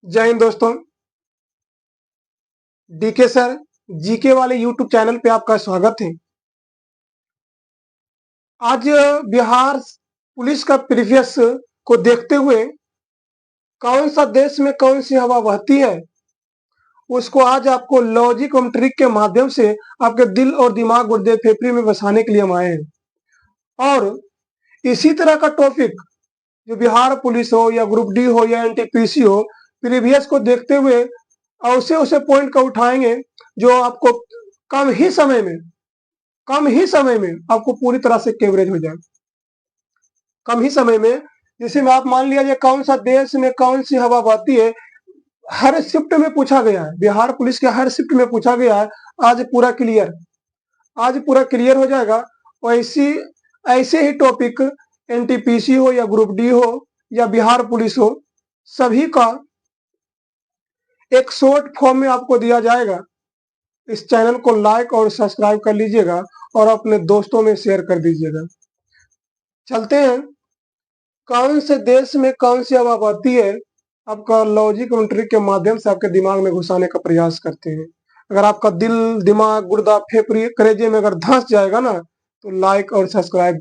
जय हिंद दोस्तों। DK sir GK वाले यूट्यूब चैनल पे आपका स्वागत है। आज बिहार पुलिस का प्रीवियस को देखते हुए कौन सा देश में कौन सी हवा बहती है उसको आज आपको लॉजिक और ट्रिक के माध्यम से आपके दिल और दिमाग गुर्दे फेफड़े में बसाने के लिए हम आए हैं। और इसी तरह का टॉपिक जो बिहार पुलिस हो या ग्रुप डी हो या एनटीपीसी हो, प्रीवियस को देखते हुए उसे उसे पॉइंट का उठाएंगे जो आपको कम ही समय में आपको पूरी तरह से कवरेज हो जाए। कम ही समय में जैसे में आप मान लिया जाए कौन सा देश में कौन सी हवा बहती है, हर शिफ्ट में पूछा गया है। बिहार पुलिस के हर शिफ्ट में पूछा गया है। आज पूरा क्लियर हो जाएगा। वैसी ऐसे ही टॉपिक एनटीपीसी हो या ग्रुप डी हो या बिहार पुलिस हो, सभी का एक शॉर्ट फॉर्म में आपको दिया जाएगा। इस चैनल को लाइक और सब्सक्राइब कर लीजिएगा और अपने दोस्तों में शेयर कर दीजिएगा। चलते हैं, कौन से देश में कौन सी हवा बहती है, आपका लॉजिक और ट्रिक के माध्यम से आपके दिमाग में घुसाने का प्रयास करते हैं। अगर आपका दिल दिमाग गुर्दा फेफड़े कलेजे में अगर धंस जाएगा ना, तो लाइक और सब्सक्राइब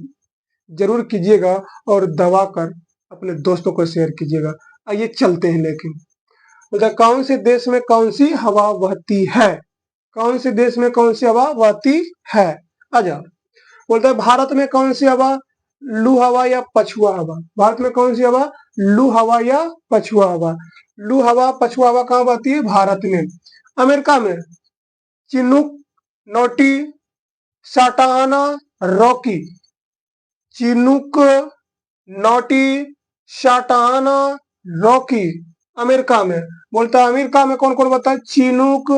जरूर कीजिएगा और दबा कर अपने दोस्तों को शेयर कीजिएगा। आइए चलते हैं। लेकिन कौन से देश में कौन सी हवा बहती है, कौन से देश में कौन सी हवा बहती है। आ जाओ। बोलते हैं भारत में कौन सी हवा, लू हवा या पछुआ हवा। भारत में कौन सी हवा, लू हवा या पछुआ हवा। लू हवा पछुआ हवा कहाँ बहती है, भारत में। अमेरिका में चिनूक, नोटी, साटाना, रॉकी। चिनूक, नोटी, साटाना, रॉकी अमेरिका में। बोलता है अमेरिका में कौन कौन बता है, चिनूक,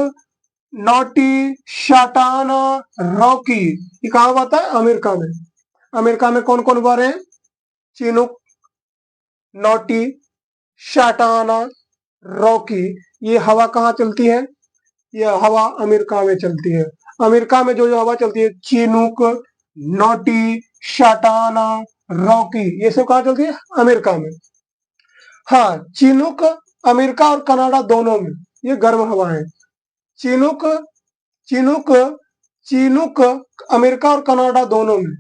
नोटी, साटाना, रॉकी। ये कहाँ बता है, अमेरिका में। अमेरिका में कौन कौन बह रहे हैं, चिनूक, नोटी, साटाना, रॉकी। ये हवा कहाँ चलती है, ये हवा अमेरिका में चलती है। अमेरिका में जो हवा चलती है, चिनूक, नोटी, साटाना, रॉकी, ये सब कहाँ चलती है, अमेरिका में। हाँ, चिनूक अमेरिका और कनाडा दोनों में ये गर्म हवा है। चिनूक चिनूक चिनूक अमेरिका और कनाडा दोनों में।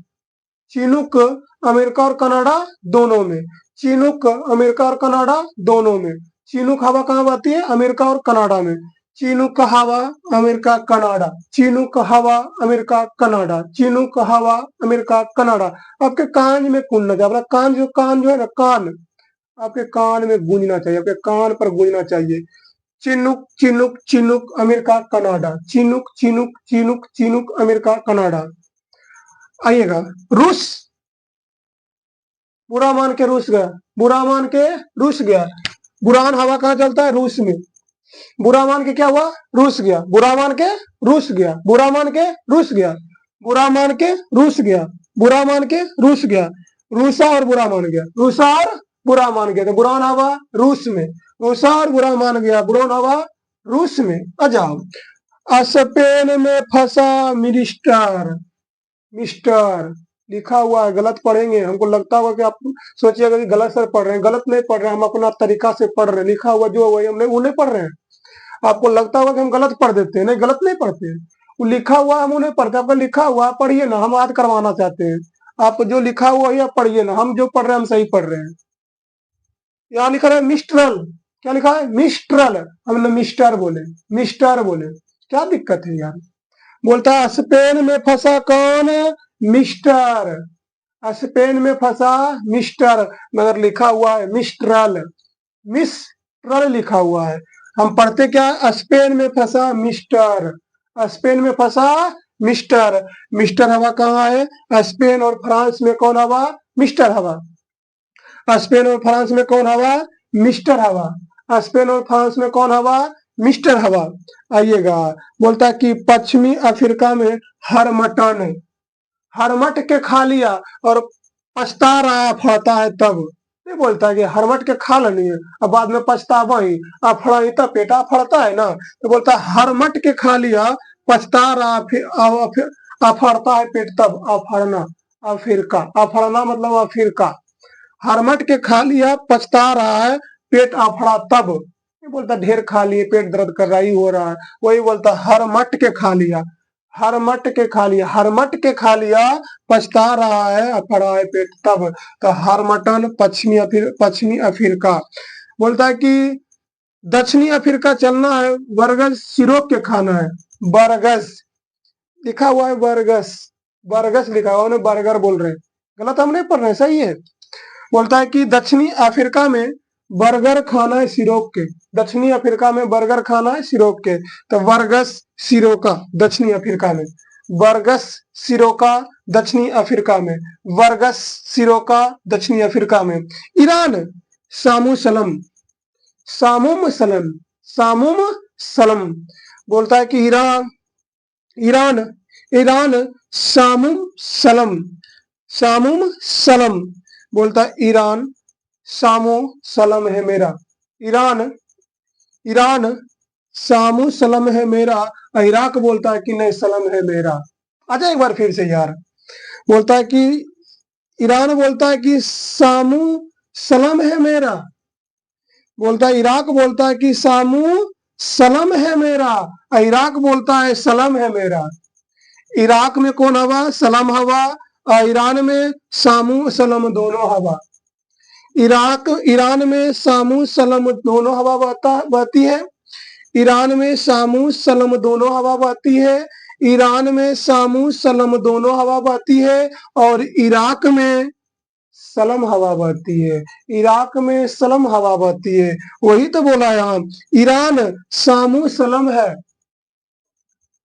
चिनूक अमेरिका और कनाडा दोनों में। चिनूक अमेरिका और कनाडा दोनों में। चिनूक हवा कहाँ बहती है, अमेरिका और कनाडा में। चिनूक हवा अमेरिका कनाडा, चिनूक हवा अमेरिका कनाडा, चिनूक हवा अमेरिका कनाडा। आपके कान में गूंजना चाहिए, कान जो है ना, कान आपके कान में गूंजना चाहिए, आपके कान पर गूंजना चाहिए। Chinook Chinook Chinook America Canada, Chinook Chinook Chinook Chinook America Canada. आइएगा, रूस। बुरा मान के रूस गया, बुरा मान के रूस गया। बुरान हवा कहाँ चलता है, रूस में। बुरा मान के क्या हुआ, रूस गया। बुरा मान के रूस गया, बुरा मान के रूस गया, बुरा मान के रूस गया, बुरा मान के रूस गया। रूसा और बुरा मान गया, रूसा और बुरा मान गया। तो बुरान हवा रूस में, रूसा और बुरा मान गया, बुरान हवा रूस में। आ जाओ। स्पेन में फंसा मिनिस्टर, मिस्टर लिखा हुआ है, गलत पढ़ेंगे। हमको लगता होगा कि आप सोचिएगा कि गलत सर पढ़ रहे हैं, गलत नहीं पढ़ रहे हैं, हम अपना तरीका से पढ़ रहे हैं। लिखा हुआ जो वही हम वो नहीं पढ़ रहे हैं। आपको लगता होगा कि हम गलत पढ़ देते हैं, नहीं गलत नहीं पढ़ते हैं। वो लिखा हुआ हम उन्हें पढ़ते, आपका लिखा हुआ पढ़िए ना, हम याद करवाना चाहते हैं। आप जो लिखा हुआ है पढ़िए ना, हम जो पढ़ रहे हैं हम सही पढ़ रहे हैं। यहाँ लिखा है मिस्ट्रल, क्या लिखा है, मिस्ट्रल। हमने मिस्टर बोले, मिस्टर बोले, क्या दिक्कत है यार। बोलता है स्पेन में फंसा कौन, मिस्टर। स्पेन में फंसा मिस्टर, मगर लिखा हुआ है मिस्ट्रल, मिस्ट्रल लिखा हुआ है। हम पढ़ते क्या, स्पेन में फंसा मिस्टर, स्पेन में फंसा मिस्टर। मिस्टर हवा कहाँ है, स्पेन और फ्रांस में कौन हवा, मिस्टर हवा। स्पेन और फ्रांस में कौन हवा, मिस्टर हवा। स्पेन और फ्रांस में कौन हवा, मिस्टर हवा। आइएगा, बोलता है कि पश्चिमी अफ्रीका में हरमटन, हरमट के खा लिया और पछता रहा फड़ता है तब। ये बोलता है कि हरमट के खा लेनी है, अब बाद में पछतावा ही फड़ा ही तब पेटा फड़ता है ना। तो बोलता है हरमट के खा लिया, पछता रहा फिर अफड़ता है पेट तब। अफड़ना, अफ्रीका, अफड़ना मतलब अफ्रीका। हरमट के खा लिया, पछता रहा है पेट अफड़ा तब। ये बोलता ढेर खा लिए, पेट दर्द कर रहा ही हो रहा है। वही बोलता हर मट के खा लिया, हर मट के खा लिया, हर मट के खा लिया, पछता रहा है अफड़ा है पेट तब। तो हर मटन पश्चिमी अफ्रीका। बोलता है कि दक्षिणी अफ्रीका चलना है, बरगद सिरोप के खाना है। बरगस लिखा हुआ है, बरगस, बरगस लिखा हुआ है, उन्हें बर्गर बोल रहे हैं। गलत हम नहीं पढ़ रहे, सही है। बोलता है कि दक्षिणी अफ्रीका में बर्गर खाना है सिरोप के, दक्षिणी अफ्रीका में बर्गर खाना है सिरोप के। तो बरगस सिरोका दक्षिणी अफ्रीका में, बरगस सिरोका दक्षिणी अफ्रीका में, बरगस सिरोका दक्षिणी अफ्रीका में। ईरान सामू सलम, सामुम सलम, सामुम सलम। बोलता है कि ईरान, ईरान, ईरान सामुम सलम, सामुम सलम। बोलता है ईरान सामू सलम है मेरा, ईरान, ईरान सामू सलम है मेरा। इराक बोलता है कि नहीं सलम है मेरा। आजा एक बार फिर से यार। बोलता है कि ईरान बोलता है कि सामू सलम है मेरा। बोलता है इराक बोलता है कि सामू सलम है मेरा, इराक बोलता है सलम है मेरा। इराक में कौन हवा? सलम हवा। और ईरान में सामू सलम दोनों हवा। इराक, ईरान में सामू सलम दोनों हवा बहती है। ईरान में सामू सलम दोनों हवा बहती है। ईरान में सामू सलम दोनों हवा बहती है। और इराक में सलम हवा बहती है, इराक में सलम हवा बहती है। वही तो बोला यहाँ, ईरान सामू सलम है,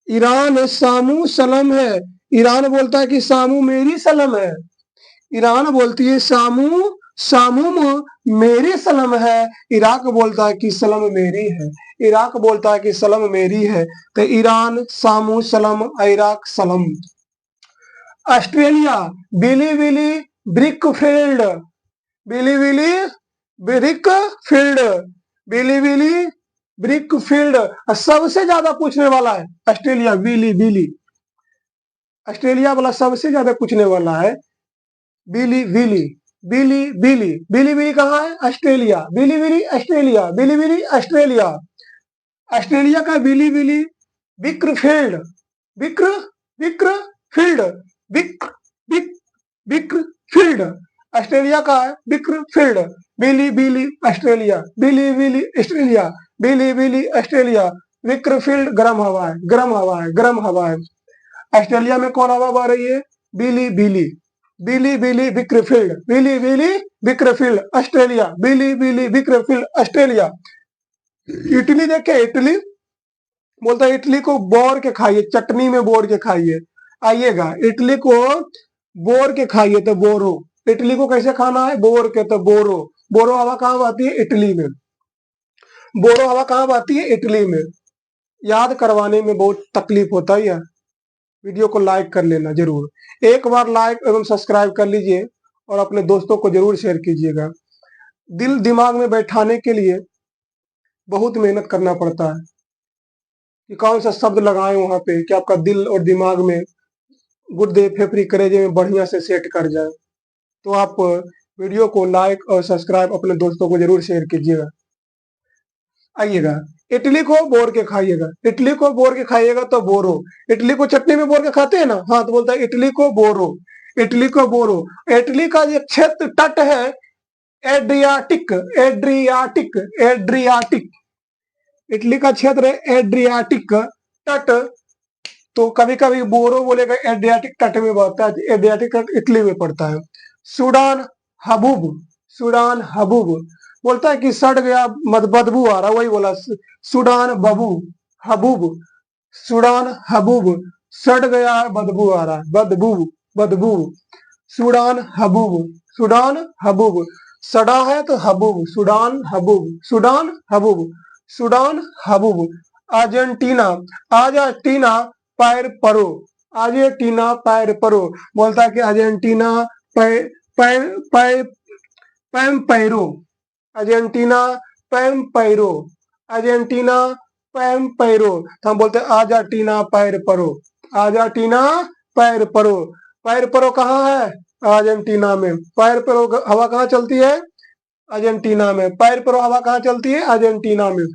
ईरान सामू सलम है। ईरान बोलता है कि सामू मेरी सलम है। ईरान बोलती है सामू, सामुम मेरी सलम है। इराक बोलता है कि सलम मेरी है, इराक बोलता है कि सलम मेरी है। तो ईरान सामू सलम, इराक सलम। ऑस्ट्रेलिया बिली बिली ब्रिकफील्ड, बिली बिली ब्रिकफील्ड, बिली बिली ब्रिकफील्ड। सबसे ज्यादा पूछने वाला है ऑस्ट्रेलिया, बिली बिली, ऑस्ट्रेलिया वाला सबसे ज्यादा पूछने वाला है। बिली बिली, बिली बिली, बिली बिली कहाँ है? ऑस्ट्रेलिया, बिली बिली ऑस्ट्रेलिया, बिली बिली ऑस्ट्रेलिया। ऑस्ट्रेलिया का बिली बिली बिक्रफील्ड, बिक्र बिक्र फील्ड, बिक बिक बिक्र फील्ड। ऑस्ट्रेलिया का है बिक्र फील्ड। बिली बिली ऑस्ट्रेलिया, बिली बिली ऑस्ट्रेलिया, बिली बिली ऑस्ट्रेलिया। विक्र फील्ड गर्म हवा है, गर्म हवा है, गर्म हवा है। ऑस्ट्रेलिया में कौन हवा बह रही है? बिली बिली, बिली बिली बिक्रफील्ड, बिली बिली बिक्रफील्ड ऑस्ट्रेलिया, बिली बिली बिक्रफील्ड ऑस्ट्रेलिया। इटली देखे, इटली बोलता है इटली को बोर के खाइए, चटनी में बोर के खाइए। आइएगा, इटली को बोर के खाइए तो बोरो। इटली को कैसे खाना है? बोर के, तो बोरो। बोरो हवा कहाँ बहती है? इटली में। बोरो हवा कहाँ बहती है? इटली में। याद करवाने में बहुत तकलीफ होता है यार। वीडियो को लाइक कर लेना जरूर, एक बार लाइक एवं सब्सक्राइब कर लीजिए और अपने दोस्तों को जरूर शेयर कीजिएगा। दिल दिमाग में बैठाने के लिए बहुत मेहनत करना पड़ता है कि कौन सा शब्द लगाएं वहां पे कि आपका दिल और दिमाग में, गुर्दे फेफड़ी कलेजे में बढ़िया से सेट कर जाए। तो आप वीडियो को लाइक और सब्सक्राइब अपने दोस्तों को जरूर शेयर कीजिएगा। आइएगा, इडली को बोर के खाइएगा, इडली को बोर के खाइएगा तो बोरो। इडली को चटनी में बोर के खाते हैं ना, हाँ, तो बोलता है इडली को बोरो, इडली को बोरो। इटली का जो क्षेत्र तट है एड्रियाटिक, एड्रियाटिक, एड्रियाटिक। इटली का क्षेत्र है एड्रियाटिक तट। तो कभी कभी बोरो बोलेगा, एड्रियाटिक तट में बहता है, एड्रियाटिक तट इटली में पड़ता है। Sudan haboob, Sudan haboob. बोलता है कि सड़ गया, बदबू आ रहा, वही बोला सूडान बबू हबूब, सूडान हबूब। सड़ गया है, बदबू आ रहा है, बदबू, बदबू। Sudan haboob, Sudan haboob. सड़ा है तो haboob, Sudan haboob, Sudan haboob, Sudan haboob. Argentina, Argentina पैर परो, अर्जेंटीना पैर परो। बोलता है कि अर्जेंटीना पैर पैर पैर पैम पैरो, अर्जेंटीना पैम पैरो, अर्जेंटीना पैम पैरो। तो हम बोलते हैं अर्जेंटीना पैर परो, अर्जेंटीना पैर परो। पैर परो कहाँ है? अर्जेंटीना में। पैर परो हवा कहाँ चलती है? अर्जेंटीना में। पैर पर हवा कहाँ चलती है? अर्जेंटीना में।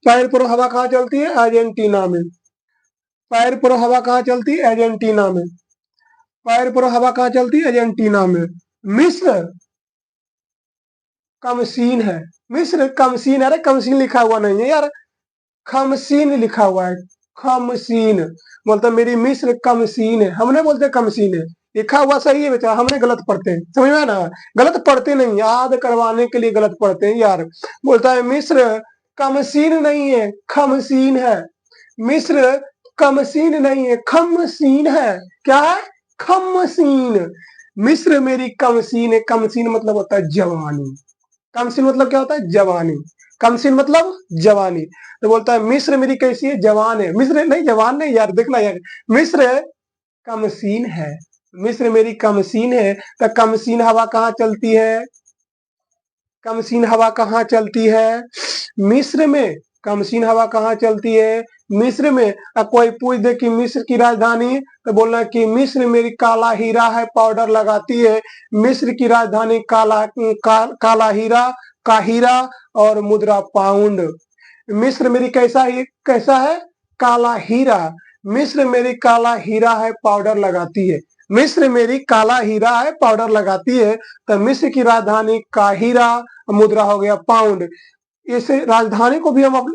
पैर पर हवा कहाँ चलती है? अर्जेंटीना में। पैर पर हवा कहाँ चलती है? अर्जेंटीना में। पैर पर हवा कहाँ चलती है? अर्जेंटीना में। मिस्र कमसीन है। मिस्र कमसीन, अरे कमसीन लिखा हुआ नहीं है यार, खमसीन लिखा हुआ है। खमसीन मतलब मेरी मिस्र कमसीन है। हमने बोलते कमसीन है, लिखा हुआ सही है बेटा, हमने गलत पढ़ते हैं, समझ में ना? गलत पढ़ते नहीं, याद करवाने के लिए गलत पढ़ते हैं यार। बोलता है मिस्र कमसीन नहीं है, खमसीन है। मिस्र कमसीन नहीं है, खमसीन है। क्या है? खमसीन। मिस्र मेरी कमसीन है। कमसीन मतलब होता है जवानी। कमसीन मतलब क्या होता है? जवानी। कमसीन मतलब जवानी। तो बोलता है मिस्र मेरी कैसी है? जवान है। मिस्र नहीं, जवान नहीं यार, देखना यार, मिस्र कमसीन है। मिस्र मेरी कमसीन है। तो कमसीन हवा कहाँ चलती है? कमसीन हवा कहाँ चलती है? मिस्र में। कमसीन हवा कहाँ चलती है? मिस्र में। अब कोई पूछ दे कि मिस्र की राजधानी, तो बोलना कि मिस्र मेरी काला हीरा है, पाउडर लगाती है। मिस्र की राजधानी काला हीरा, काहिरा और मुद्रा पाउंड। मिस्र मेरी कैसा है? काला हीरा। मिस्र मेरी काला हीरा है, पाउडर लगाती है। मिस्र मेरी काला हीरा है, पाउडर लगाती है। तो मिस्र की राजधानी काहिरा, मुद्रा हो गया पाउंड। इस राजधानी को भी हम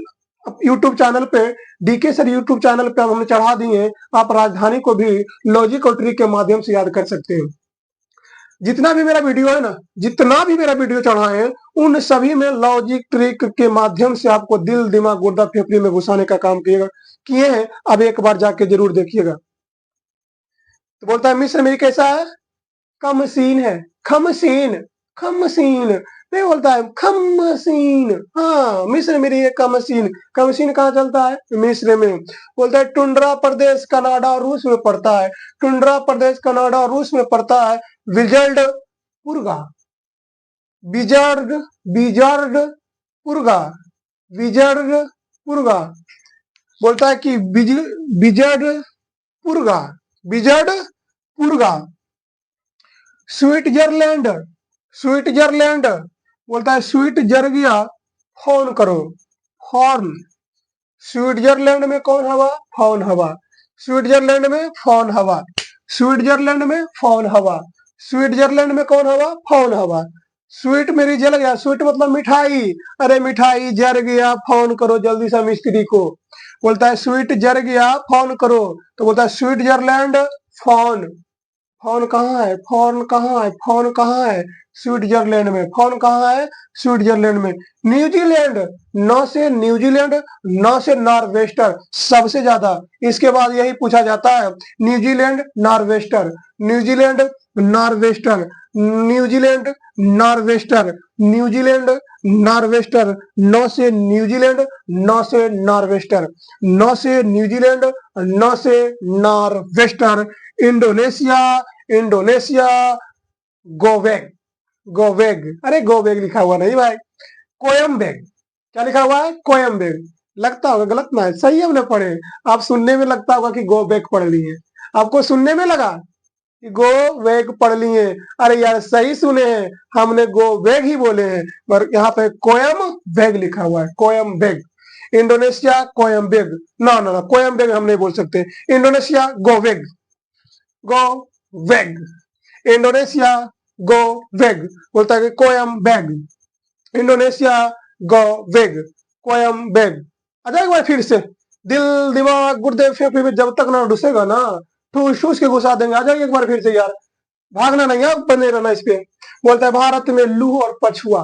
यूट्यूब चैनल पे, डीके सर यूट्यूब चैनल पे हमने चढ़ा दिए हैं। आप राजधानी को भी लॉजिक और ट्रिक के माध्यम से याद कर सकते हैं। जितना भी मेरा वीडियो है ना, जितना भी मेरा वीडियो चढ़ा है, उन सभी में लॉजिक ट्रिक के माध्यम से आपको दिल दिमाग गुर्दा फेफड़े में घुसाने का काम किए हैं। अब एक बार जाके जरूर देखिएगा। तो बोलता है मिस्र मेरी कैसा है? कमसीन है। खमसीन, खमसीन नहीं बोलता है, खमसीन। हाँ, मिस्र मेरी है कमसीन। कमसीन कहाँ चलता है? मिस्र में। बोलता है टुंड्रा प्रदेश कनाडा और रूस में पड़ता है। टुंड्रा प्रदेश कनाडा और रूस में पड़ता है। विजर्ड पुरगा, विजर्ड, विजर्ड पुरगा, विजर्ड पुरगा। बोलता है कि विजर्ड पुरगा, विजर्ड पुरगा। Switzerland, Switzerland. बोलता है स्वीट जर गया, फोन करो, फोन। स्विट्जरलैंड में कौन हवा? फोन हवा। स्विट्जरलैंड में फोन हवा। स्विट्जरलैंड में फोन हवा। स्विट्जरलैंड में कौन हवा? फोन हवा। स्वीट मेरी जल गया। स्वीट मतलब मिठाई। अरे मिठाई जर गया, फोन करो जल्दी से मिस्त्री को। बोलता है स्वीट जर गया, फोन करो। तो बोलता है स्विट्जरलैंड फोन। फोन कहाँ है? फोन कहाँ है? फोन कहाँ है? स्विट्जरलैंड में। फोन कहाँ है? स्विट्जरलैंड में। न्यूजीलैंड, नौ से न्यूजीलैंड, नौ से नॉर्वेस्टर सबसे ज्यादा। इसके बाद यही पूछा जाता है, New Zealand nor'wester, New Zealand nor'wester, New Zealand nor'wester, New Zealand nor'wester. नौ से न्यूजीलैंड, नौ से नॉर्वेस्टर, नौ से न्यूजीलैंड, नौ से नॉर्वेस्टर। इंडोनेशिया, इंडोनेशिया गोवेग, गोवेग। अरे गोवेग लिखा हुआ नहीं भाई, कोयम्बेग। क्या लिखा हुआ है? कोयम्बेग। लगता होगा गलत ना है, सही हमने पढ़े। आप सुनने में लगता होगा कि गोवेग पढ़ लिए, आपको सुनने में लगा कि गोवेग पढ़ लिए। अरे यार सही सुने हैं, हमने गोवेग ही बोले हैं, पर यहाँ पे कोयम्बेग लिखा हुआ है, कोयम्बेग। इंडोनेशिया कोयम्बेग, ना ना ना, कोयम्बेग हम नहीं बोल सकते। इंडोनेशिया गोवेग, गोवेग। इंडोनेशिया गोवेग। बोलता है कि कोयम्बेग, इंडोनेशिया गोवेग, कोयम्बेग। आ जाएगा भाई फिर से, दिल दिमाग गुर्दे फेफड़े में जब तक ना घुसेगा ना, ठूस ठूस के घुसा देंगे। आ जाइए एक बार फिर से यार, भागना नहीं है, बने रहना इस पे। बोलता है भारत में लूह और पछुआ,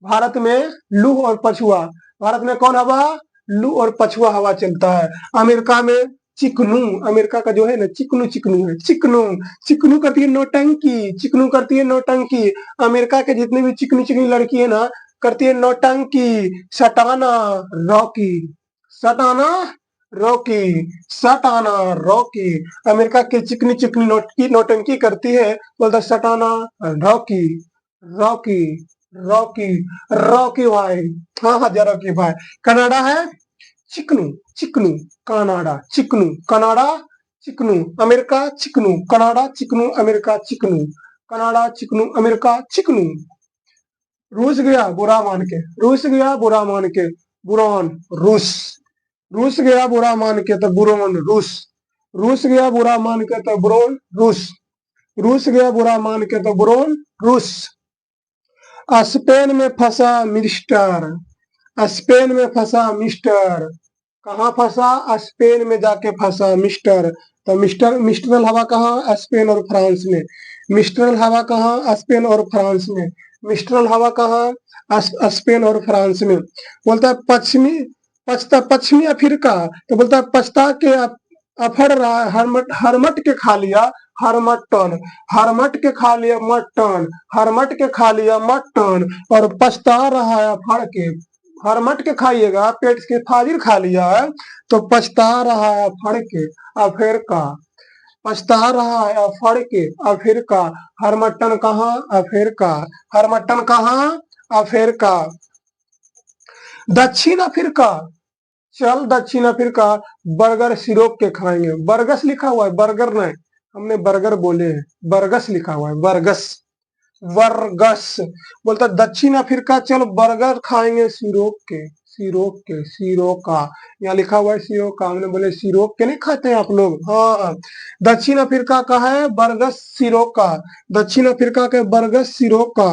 भारत में लूह और पछुआ। भारत में कौन हवा? लूह और पछुआ हवा चलता है। अमेरिका में चिकनू, अमेरिका का जो है ना चिकनू, चिकनू है, चिकनू। चिकनू करती है नौटंकी, चिकनू करती है नौटंकी। अमेरिका के जितनी भी चिकनी चिकनी लड़की है ना, करती है नौटंकी। सटाना रॉकी, सटाना रॉकी, सटाना रॉकी। अमेरिका की चिकनी चिकनी नौटंकी करती है, बोलता सटाना रॉकी, रॉकी, रॉकी, रॉकी भाई। हाँ हाँ जरा रॉकी भाई। कनाडा है चिकनू, चिकनू, कनाडा चिकनू, कनाडा चिकनू, अमेरिका चिकनू, कनाडा चिकनू, अमेरिका चिकनू, कनाडा चिकनू, अमेरिका चिकनू। रूस गया बुरा मान के, रूस गया बुरा मान के, बुरान रूस, रूस गया बुरा मान के तो बुरोन रूस, रूस गया बुरा मान के तो बुरोन रूस, रूस गया बुरा मान के तो बुरोन रूस। स्पेन में फंसा मिस्टर, स्पेन में फंसा मिस्टर, कहाँ फंसा? स्पेन में जाके फंसा मिस्टर। तो मिस्टर मिस्ट्रल हवा कहाँ? स्पेन और फ्रांस में। मिस्ट्रल हवा कहाँ? स्पेन और फ्रांस में। मिस्ट्रल हवा कहाँ? स्पेन और फ्रांस में। बोलता है पश्चिमी अफ्रीका, तो बोलता है पछता के अफड़ रहा है, हरमट के खा लिया, हरमटन, हरमट के खा लिया मटन, हरमट के खा लिया मटन, और पछता रहा है अफड़ के। हरमट के खाइएगा, पेट के फाजिल खा लिया है तो पछता रहा है अफड़ के, अफ्रीका, पछता रहा है अफड़ के, अफ्रीका। हरमटन कहाँ? अफ्रीका, हरमटन कहाँ? अफ्रीका। दक्षिण अफ्रीका, चल दक्षिण अफ्रीका, बर्गर सिरोप के खाएंगे। बर्गस लिखा हुआ है, बर्गर नहीं, हमने बर्गर बोले हैं, बर्गस लिखा हुआ है, बर्गस, बर्गस। बोलता दक्षिण अफ्रीका चल बर्गर खाएंगे सिरोप के, सिरोप के, सिरो का, यहाँ लिखा हुआ है सिरो का, हमने बोले सिरोप के नहीं खाते हैं आप लोग। हाँ, दक्षिण अफ्रीका का है बर्गस सिरो का, दक्षिण अफ्रीका के बर्गस सिरो का।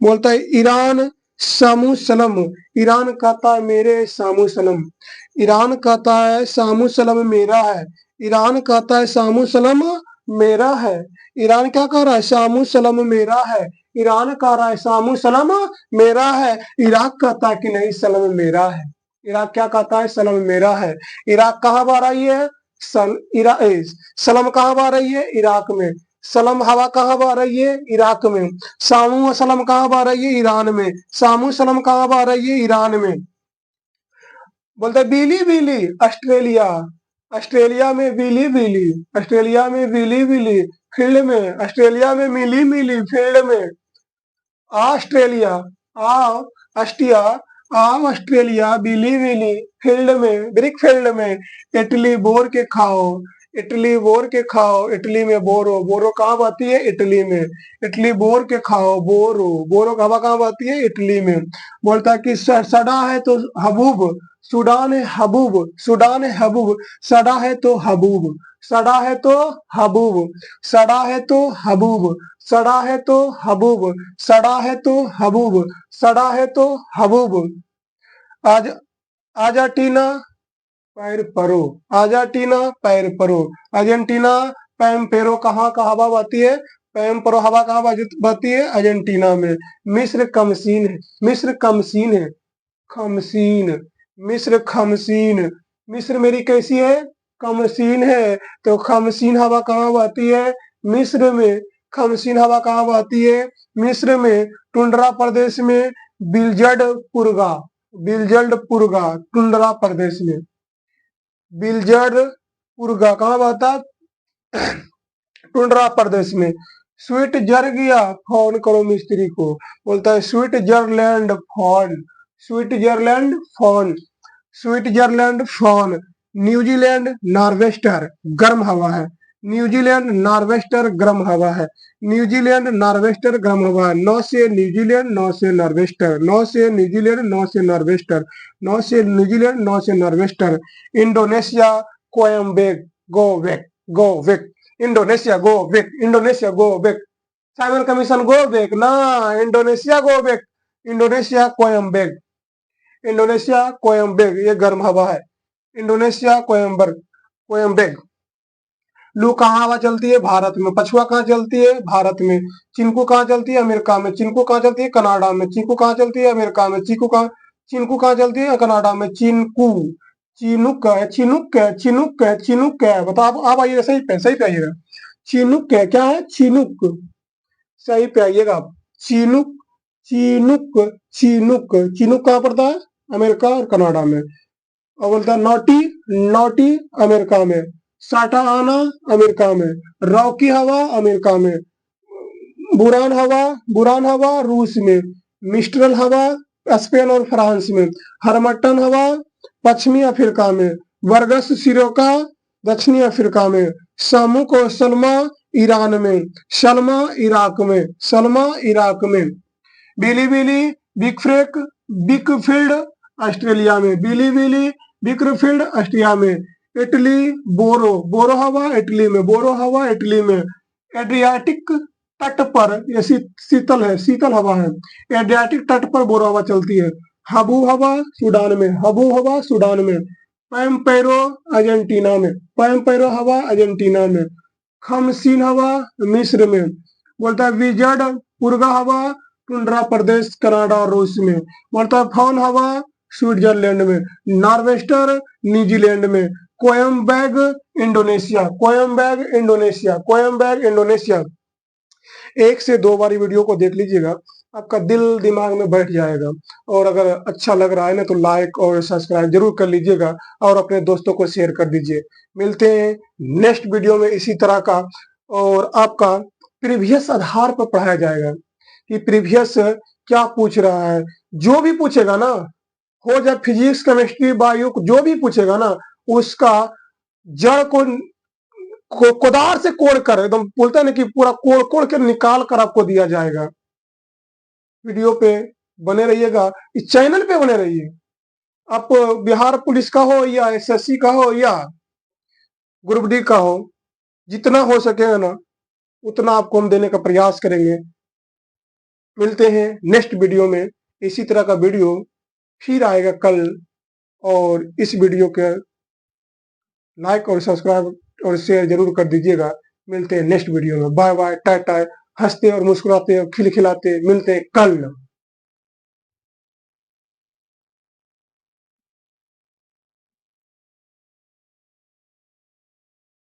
बोलता है ईरान सामू सलम, ईरान कहता है मेरे सामू सलम, ईरान कहता है सामू सलम मेरा है, ईरान कहता है सामू सलम मेरा है। ईरान क्या कह रहा है? सामू सलम मेरा है, ईरान कह रहा है सामू सलम मेरा है। इराक कहता है कि नहीं सलम मेरा है, इराक क्या कहता है? सलम मेरा है। इराक कहाँ बह रही है? सलम कहाँ बह रही है? इराक में। सलम हवा कहाँ बह रही है? इराक में। सामू सलम कहाँ बह रही है? ईरान में। सामू सलम कहाँ बह रही है? ईरान में। बोलते बिली बिली ऑस्ट्रेलिया, ऑस्ट्रेलिया में बिली बिली, ऑस्ट्रेलिया में बिली बिली फील्ड में, ऑस्ट्रेलिया में मिली मिली फील्ड में। ऑस्ट्रेलिया, आ अस्टिया, आम ऑस्ट्रेलिया, बिली बिली फील्ड में, ब्रिक फील्ड में। इटली बोर के खाओ, इटली बोर के खाओ, इटली में बोरो, बोरो कहाँ बहती है? इटली में। इटली बोर के खाओ, बोरो, बोरो का हवा कहाँ बहती है? इटली में। बोलता है कि सड़ा है तो हबूब, सूडान है हबूब, सूडान है हबूब, सड़ा है तो हबूब, सड़ा है तो हबूब, सड़ा है तो हबूब, सड़ा है तो हबूब, सड़ा है तो हबूब, सड़ा है तो हबूब। आज अर्जेंटीना पैर परो, अर्जेंटीना पैर परो, अर्जेंटीना पैम्पेरो कहाँ का हवा बहती है? पैम्परो हवा कहाँ बहती है? अर्जेंटीना में। मिस्र कमसीन है, मिस्र कमसीन है, खमसीन, मिस्र खमसीन, मिस्र मेरी कैसी है? कमसीन है। तो खमसीन हवा कहाँ बहती है? मिस्र में। खमसीन हवा कहाँ बहती है? मिस्र में। टुंड्रा प्रदेश में, बिलजर्ड पुरगा, बिलजर्ड पुरगा टुंड्रा प्रदेश में, बिलजर्ड पुरगा कहाँ बहता है? टुंड्रा प्रदेश में। स्वीट जर गया, फोन करो मिस्त्री को। बोलता है Switzerland foehn, Switzerland foehn, Switzerland foehn. New Zealand nor'wester गर्म हवा है, न्यूजीलैंड नॉर्वेस्टर गर्म हवा है, न्यूजीलैंड नॉर्वेस्टर गर्म हवा है। 9 से न्यूजीलैंड, 9 से नॉर्वेस्टर, 9 से न्यूजीलैंड, 9 से नॉर्वेस्टर, 9 से न्यूजीलैंड, 9 से नॉर्वेस्टर। इंडोनेशिया कोयम्बेक, गो वेक, गो वेक, इंडोनेशिया गो वेक, इंडोनेशिया गो वेक, साइमन कमीशन गो वेक ना, इंडोनेशिया गो वेक, इंडोनेशिया कोयम्बेक, इंडोनेशिया कोयम्बेक, ये गर्म हवा है, इंडोनेशिया कोयम्बर, कोयम्बेक। लू कहाँ हवा चलती है? भारत में। पछुआ कहाँ चलती है? भारत में। चिंकू कहाँ चलती है? अमेरिका में। चिंकू कहाँ चलती है? कनाडा में। चिंकू कहाँ चलती है? अमेरिका में। चिंकू कहाँ चलती है? कनाडा में। चिंकू, चिनुक है, चिनुक है, चिनुक है, चिनुक है, बताओ आप आइएगा, सही पे आइएगा। चिनुक है, क्या है? चिनुक, सही पे आइएगा आप। चिनुक, चिनुक, चिनुक, चिनुक कहाँ पड़ता है? अमेरिका और कनाडा में। और बोलता है नोटी, नोटी अमेरिका में। साटा आना अमेरिका में। रॉकी हवा अमेरिका में। बुरान हवा, बुरान हवा रूस में। मिस्ट्रल हवा स्पेन और फ्रांस में। हरमटन हवा पश्चिमी अफ्रीका में। वर्गस सिरोका दक्षिणी अफ्रीका में। सामुक और सलमा ईरान में। सलमा इराक में, सलमा इराक में। बिली बिली बिगफ्रेक बिगफील्ड ऑस्ट्रेलिया में, बिली बिली बिगफील्ड ऑस्ट्रिया में, इटली बोरो बोरो हवा इटली में, बोरो हवा इटली में, एड्रियाटिक तट पर, ये शीतल है, शीतल हवा है, एड्रियाटिक तट पर बोरो हवा चलती है। हबू हवा सूडान में, हबू हवा सूडान में, पैम्पेरो अर्जेंटीना में, पैम्पेरो हवा अर्जेंटीना में, खमसीन हवा मिस्र में। बोलता है विजर्ड पुरगा हवा टुंड्रा प्रदेश कनाडा और रूस में। बोलता है फॉन हवा स्विट्जरलैंड में, नॉर्वेस्टर न्यूजीलैंड में, कोयम्बैग इंडोनेशिया, कोयम्बैग इंडोनेशिया, कोयम्बैग इंडोनेशिया। एक से दो बार वीडियो को देख लीजिएगा, आपका दिल दिमाग में बैठ जाएगा। और अगर अच्छा लग रहा है ना तो लाइक और सब्सक्राइब जरूर कर लीजिएगा और अपने दोस्तों को शेयर कर दीजिए। मिलते हैं नेक्स्ट वीडियो में इसी तरह का, और आपका प्रीवियस आधार पर पढ़ाया जाएगा कि प्रीवियस क्या पूछ रहा है। जो भी पूछेगा ना, हो जाए फिजिक्स केमिस्ट्री बायो, जो भी पूछेगा ना उसका जड़ को कोदार से कोड़ कर, एकदम बोलते हैं ना कि पूरा कोड़ कोड़ के निकाल कर आपको दिया जाएगा। वीडियो पे बने रहिएगा, इस चैनल पे बने रहिए। आप बिहार पुलिस का हो या एसएससी का हो या ग्रुप डी का हो, जितना हो सकेगा ना उतना आपको हम देने का प्रयास करेंगे। मिलते हैं नेक्स्ट वीडियो में। इसी तरह का वीडियो फिर आएगा कल, और इस वीडियो के लाइक और सब्सक्राइब और शेयर जरूर कर दीजिएगा। मिलते हैं नेक्स्ट वीडियो में। Bye bye, ta-ta. हंसते और मुस्कुराते और खिलखिलाते मिलते हैं कल।